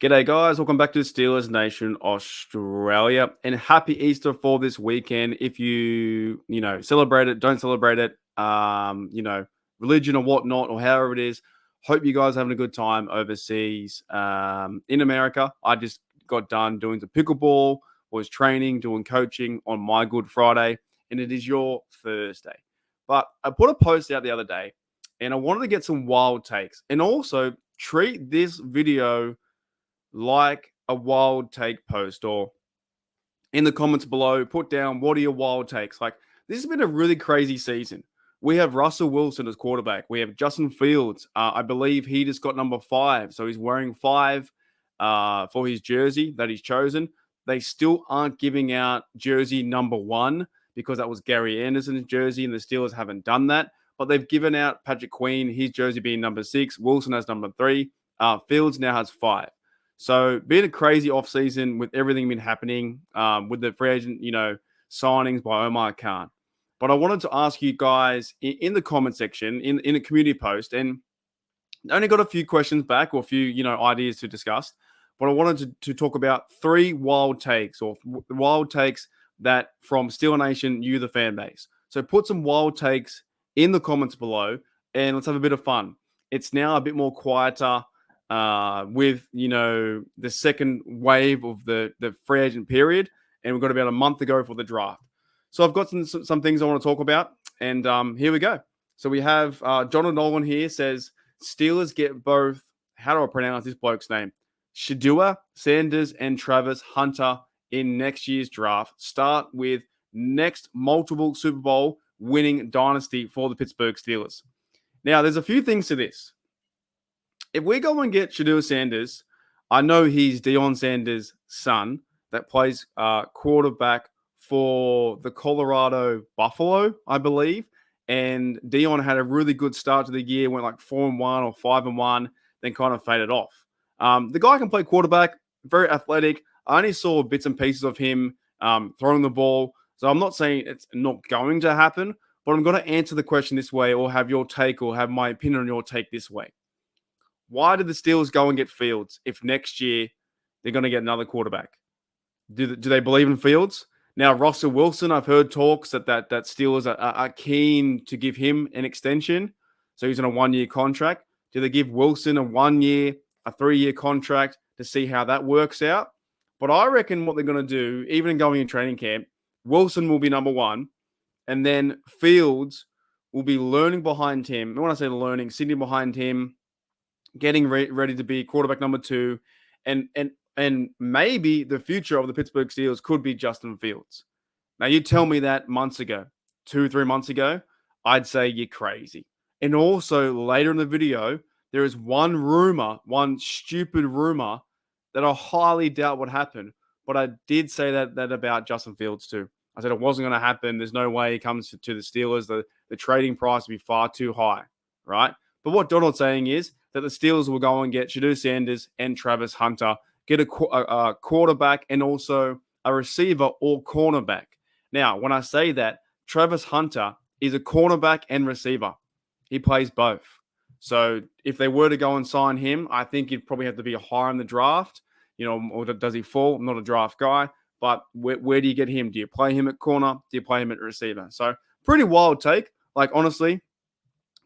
G'day, guys. Welcome back to Steelers Nation Australia, and happy Easter for this weekend. If you celebrate it, don't celebrate it, religion or whatnot, or however it is. Hope you guys are having a good time overseas in America. I just got done doing the pickleball, was training, doing coaching on my Good Friday, and it is your Thursday. But I put a post out the other day, and I wanted to get some wild takes, and also treat this video like a wild take post, or in the comments below, put down what are your wild takes. Like, this has been a really crazy season. We have Russell Wilson as quarterback. We have Justin Fields. I believe he just got number 5. So he's wearing 5 for his jersey that he's chosen. They still aren't giving out jersey number 1 because that was Gary Anderson's jersey, and the Steelers haven't done that. But they've given out Patrick Queen, his jersey being number 6. Wilson has number 3. Fields now has 5. So, been a crazy offseason with everything been happening with the free agent, signings by Omar Khan. But I wanted to ask you guys in the comment section, in a community post, and I only got a few questions back, or a few, ideas to discuss. But I wanted to talk about 3 wild takes, or wild takes that from Steeler Nation, you, the fan base. So put some wild takes in the comments below, and let's have a bit of fun. It's now a bit more quieter with the second wave of the free agent period, and we've got about a month to go for the draft. So I've got some things I want to talk about, and here we go. So we have Donald Nolan here says Steelers get both. How do I pronounce this bloke's name? Shedeur Sanders and Travis Hunter in next year's draft. Start with next multiple Super Bowl winning dynasty for the Pittsburgh Steelers. Now, there's a few things to this. If we go and get Shedeur Sanders, I know he's Deion Sanders' son that plays quarterback for the Colorado Buffalo, I believe. And Deion had a really good start to the year, went like 4-1 or 5-1, then kind of faded off. The guy can play quarterback, very athletic. I only saw bits and pieces of him throwing the ball. So I'm not saying it's not going to happen, but I'm going to answer the question this way, or have your take, or have my opinion on your take this way. Why did the Steelers go and get Fields if next year they're going to get another quarterback? Do they believe in Fields? Now, Russell Wilson, I've heard talks that Steelers are keen to give him an extension. So he's on a 1-year contract. Do they give Wilson a 1-year, a 3-year contract to see how that works out? But I reckon what they're going to do, even in going in training camp, Wilson will be number 1, and then Fields will be learning behind him. And when I say learning, sitting behind him, getting ready to be quarterback number 2, and maybe the future of the Pittsburgh Steelers could be Justin Fields. Now, you tell me that months ago, 2-3 months ago, I'd say you're crazy. And also, later in the video, there is one stupid rumor that I highly doubt would happen. But I did say that about Justin Fields too. I said it wasn't going to happen. There's no way he comes to the Steelers. The trading price would be far too high, right? But what Donald's saying is that the Steelers will go and get Shedeur Sanders and Travis Hunter, get a quarterback and also a receiver or cornerback. Now, when I say that, Travis Hunter is a cornerback and receiver. He plays both. So if they were to go and sign him, I think he'd probably have to be higher in the draft. Or does he fall? I'm not a draft guy. But where do you get him? Do you play him at corner? Do you play him at receiver? So pretty wild take. Like, honestly,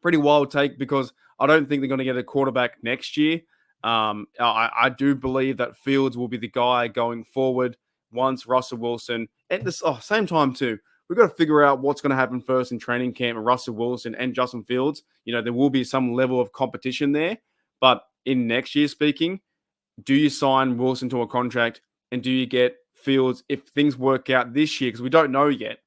pretty wild take, because I don't think they're going to get a quarterback next year. I do believe that Fields will be the guy going forward once Russell Wilson. At the same time, too, we've got to figure out what's going to happen first in training camp with Russell Wilson and Justin Fields. There will be some level of competition there. But in next year, speaking, do you sign Wilson to a contract, and do you get Fields if things work out this year? Because we don't know yet.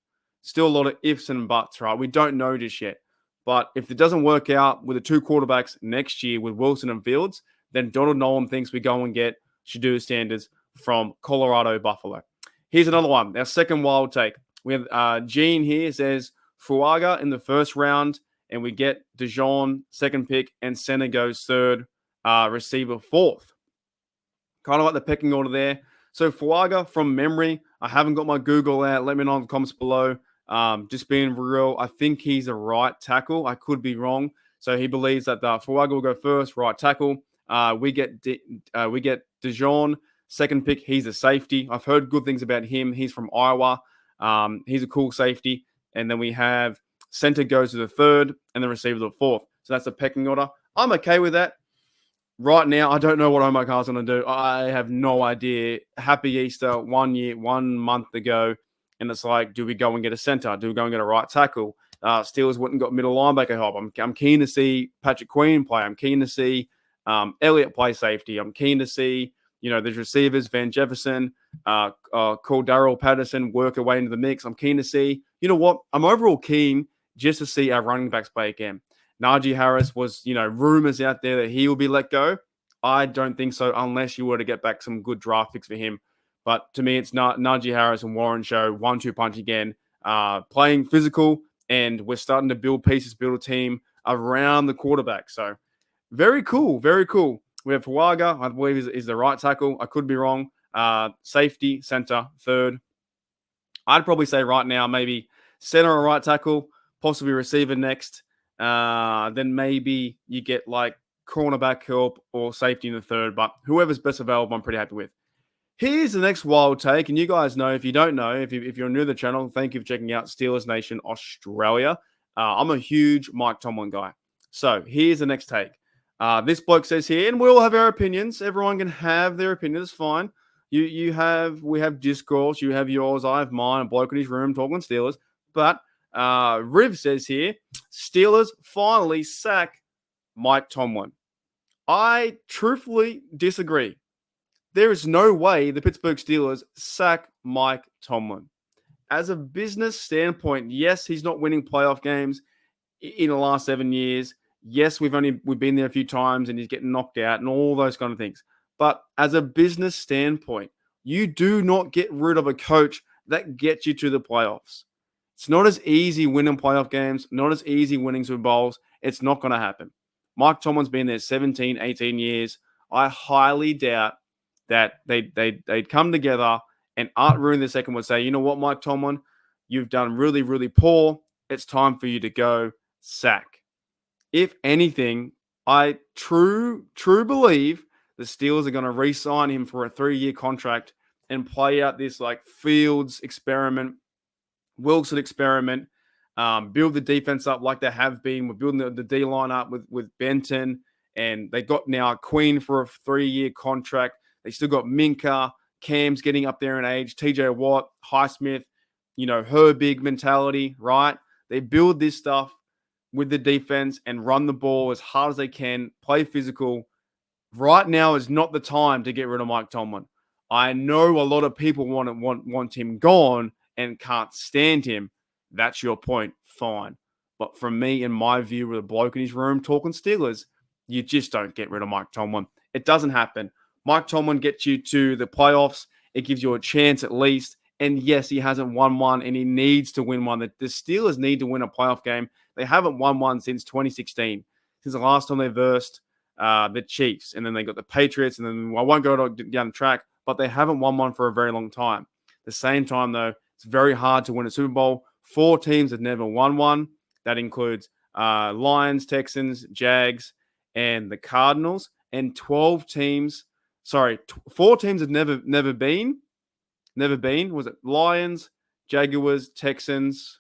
Still a lot of ifs and buts, right? We don't know just yet. But if it doesn't work out with the 2 quarterbacks next year with Wilson and Fields, then Donald Nolan thinks we go and get Shedeur Sanders from Colorado Buffalo. Here's another one. Our second wild take. We have Gene here says Fuaga in the first round, and we get Dijon second pick, and Center goes third, receiver fourth. Kind of like the pecking order there. So Fuaga, from memory, I haven't got my Google out. Let me know in the comments below. Just being real, I think he's a right tackle. I could be wrong. So he believes that Fuaga will go first, right tackle. We get Dijon, second pick, he's a safety. I've heard good things about him. He's from Iowa. He's a cool safety. And then we have center goes to the third and the receiver to the fourth. So that's a pecking order. I'm okay with that. Right now, I don't know what Omar Carr's going to do. I have no idea. Happy Easter, 1 month ago. And it's like, do we go and get a center? Do we go and get a right tackle? Steelers went and got middle linebacker help. I'm keen to see Patrick Queen play. I'm keen to see Elliott play safety. I'm keen to see, there's receivers, Van Jefferson, Darrell Patterson work their way into the mix. I'm keen to see, I'm overall keen just to see our running backs play again. Najee Harris was, rumors out there that he will be let go. I don't think so unless you were to get back some good draft picks for him. But to me, it's not Najee Harris and Warren Show, 1-2 punch again, playing physical, and we're starting to build pieces, build a team around the quarterback. So very cool, very cool. We have Fuaga, I believe is the right tackle. I could be wrong. Safety, center, third. I'd probably say right now maybe center or right tackle, possibly receiver next. Then maybe you get like cornerback help or safety in the third, but whoever's best available, I'm pretty happy with. Here's the next wild take, and you guys know, if you don't know, if you're new to the channel, thank you for checking out Steelers Nation Australia. I'm a huge Mike Tomlin guy. So here's the next take. This bloke says here, and we all have our opinions. Everyone can have their opinion. It's fine. We have discourse. You have yours. I have mine. A bloke in his room talking Steelers. But Riv says here, Steelers finally sack Mike Tomlin. I truthfully disagree. There is no way the Pittsburgh Steelers sack Mike Tomlin. As a business standpoint, yes, he's not winning playoff games in the last 7 years. Yes, we've been there a few times and he's getting knocked out and all those kind of things. But as a business standpoint, you do not get rid of a coach that gets you to the playoffs. It's not as easy winning playoff games, not as easy winning Super Bowls. It's not going to happen. Mike Tomlin's been there 17, 18 years. I highly doubt that they'd come together and Art Rooney the second would say, you know what, Mike Tomlin, you've done really, really poor. It's time for you to go sack. If anything, I true believe the Steelers are going to re-sign him for a 3-year contract and play out this like Fields experiment, Wilson experiment, build the defense up like they have been. We're building the D-line up with Benton, and they got now Queen for a 3-year contract. They still got Minka, Cam's getting up there in age, TJ Watt, Highsmith, her big mentality, right? They build this stuff with the defense and run the ball as hard as they can, play physical. Right now is not the time to get rid of Mike Tomlin. I know a lot of people want him gone and can't stand him. That's your point. Fine. But from me, in my view, with a bloke in his room talking Steelers, you just don't get rid of Mike Tomlin. It doesn't happen. Mike Tomlin gets you to the playoffs. It gives you a chance at least. And yes, he hasn't won one and he needs to win one. The Steelers need to win a playoff game. They haven't won one since 2016, since the last time they versed the Chiefs. And then they got the Patriots. And then I won't go down the track, but they haven't won one for a very long time. At the same time, though, it's very hard to win a Super Bowl. 4 teams have never won one. That includes Lions, Texans, Jags, and the Cardinals. And 4 teams have never been. Was it Lions, Jaguars, Texans,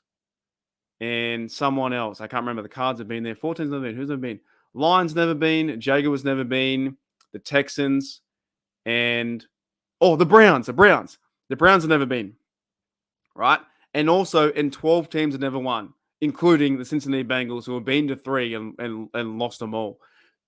and someone else? I can't remember. The Cards have been there. 4 teams never been. Who's never been? Lions never been. Jaguars never been. The Texans and the Browns. The Browns have never been. Right? And also, 12 teams have never won, including the Cincinnati Bengals, who have been to 3 and lost them all.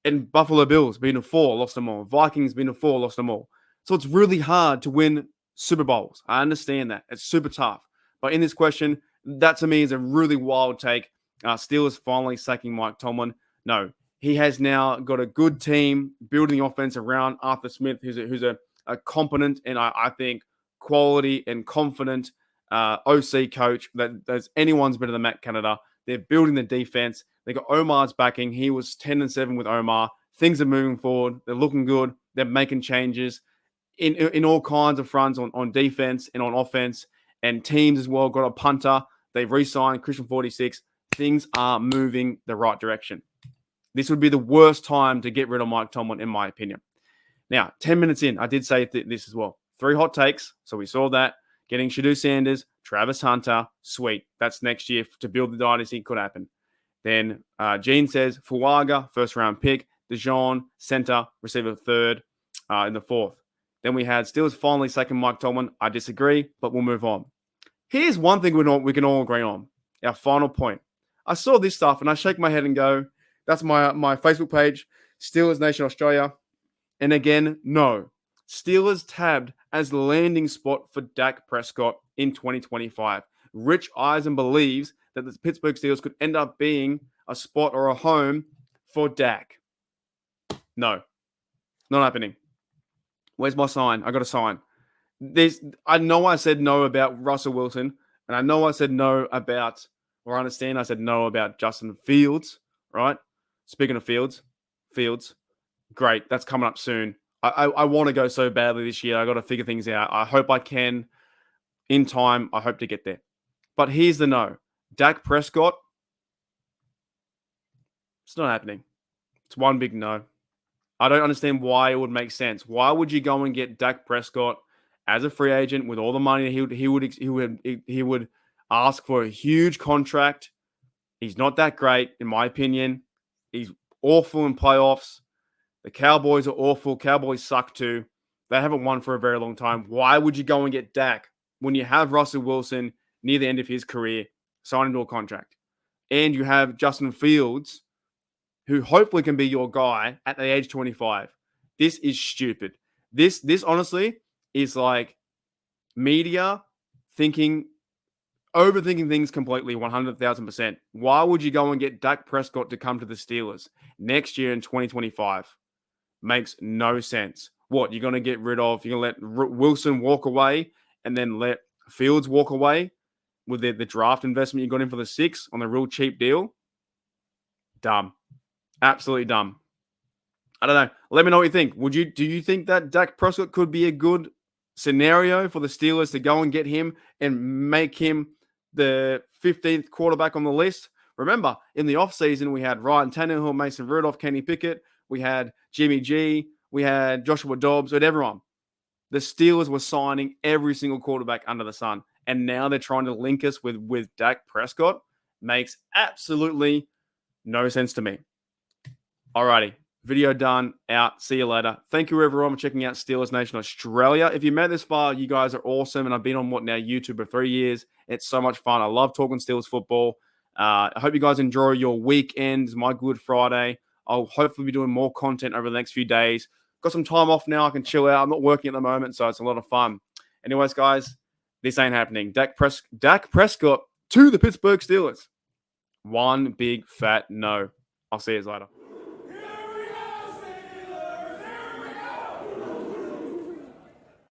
And Buffalo Bills been to 4, lost them all. Vikings been to 4, lost them all. So it's really hard to win Super Bowls. I understand that. It's super tough. But in this question, that to me is a really wild take. Steelers finally sacking Mike Tomlin. No, he has now got a good team building the offense around Arthur Smith, who's a competent and I think quality and confident OC coach that's anyone's better than Matt Canada. They're building the defense. They got Omar's backing. He was 10-7 with Omar. Things are moving forward. They're looking good. They're making changes in all kinds of fronts on defense and on offense, and teams as well. Got a punter. They've re-signed Christian 46. Things are moving the right direction. This would be the worst time to get rid of Mike Tomlin, in my opinion. Now, 10 minutes in, I did say this as well. 3 hot takes. So we saw that. Getting Shadou Sanders, Travis Hunter, sweet. That's next year to build the dynasty. Could happen. Then Gene says Fuaga, first round pick. Dijon, center, receiver third in the 4th. Then we had Steelers finally second Mike Tomlin. I disagree, but we'll move on. Here's one thing we can all agree on. Our final point. I saw this stuff and I shake my head and go, that's my Facebook page, Steelers Nation Australia. And again, no. Steelers tabbed as the landing spot for Dak Prescott in 2025. Rich Eisen believes that the Pittsburgh Steelers could end up being a spot or a home for Dak. No, not happening. Where's my sign? I got a sign. I know I said no about Russell Wilson, and I know I said no about, or I understand I said no about Justin Fields, right? Speaking of Fields, great. That's coming up soon. I want to go so badly this year. I got to figure things out. I hope I can in time. I hope to get there. But here's the no. Dak Prescott, it's not happening. It's one big no. I don't understand why it would make sense. Why would you go and get Dak Prescott as a free agent with all the money he would ask for a huge contract? He's not that great, in my opinion. He's awful in playoffs. The Cowboys are awful. Cowboys suck too. They haven't won for a very long time. Why would you go and get Dak when you have Russell Wilson near the end of his career, signing to a contract? And you have Justin Fields, who hopefully can be your guy at the age 25. This is stupid. This honestly is like media overthinking things completely 100,000%. Why would you go and get Dak Prescott to come to the Steelers next year in 2025? Makes no sense. What, you're going to get rid of, you're going to let Wilson walk away and then let Fields walk away with the draft investment you got in for the 6 on the real cheap deal? Dumb. Absolutely dumb. I don't know. Let me know what you think. Do you think that Dak Prescott could be a good scenario for the Steelers to go and get him and make him the 15th quarterback on the list? Remember, in the offseason, we had Ryan Tannehill, Mason Rudolph, Kenny Pickett. We had Jimmy G. We had Joshua Dobbs. We had everyone. The Steelers were signing every single quarterback under the sun. And now they're trying to link us with Dak Prescott. Makes absolutely no sense to me. Alrighty. Video done. Out. See you later. Thank you, everyone, for checking out Steelers Nation Australia. If you made it this far, you guys are awesome. And I've been on YouTube for 3 years. It's so much fun. I love talking Steelers football. I hope you guys enjoy your weekends, my Good Friday. I'll hopefully be doing more content over the next few days. Got some time off now. I can chill out. I'm not working at the moment, so it's a lot of fun. Anyways, guys, this ain't happening. Dak Prescott to the Pittsburgh Steelers. One big fat no. I'll see you later.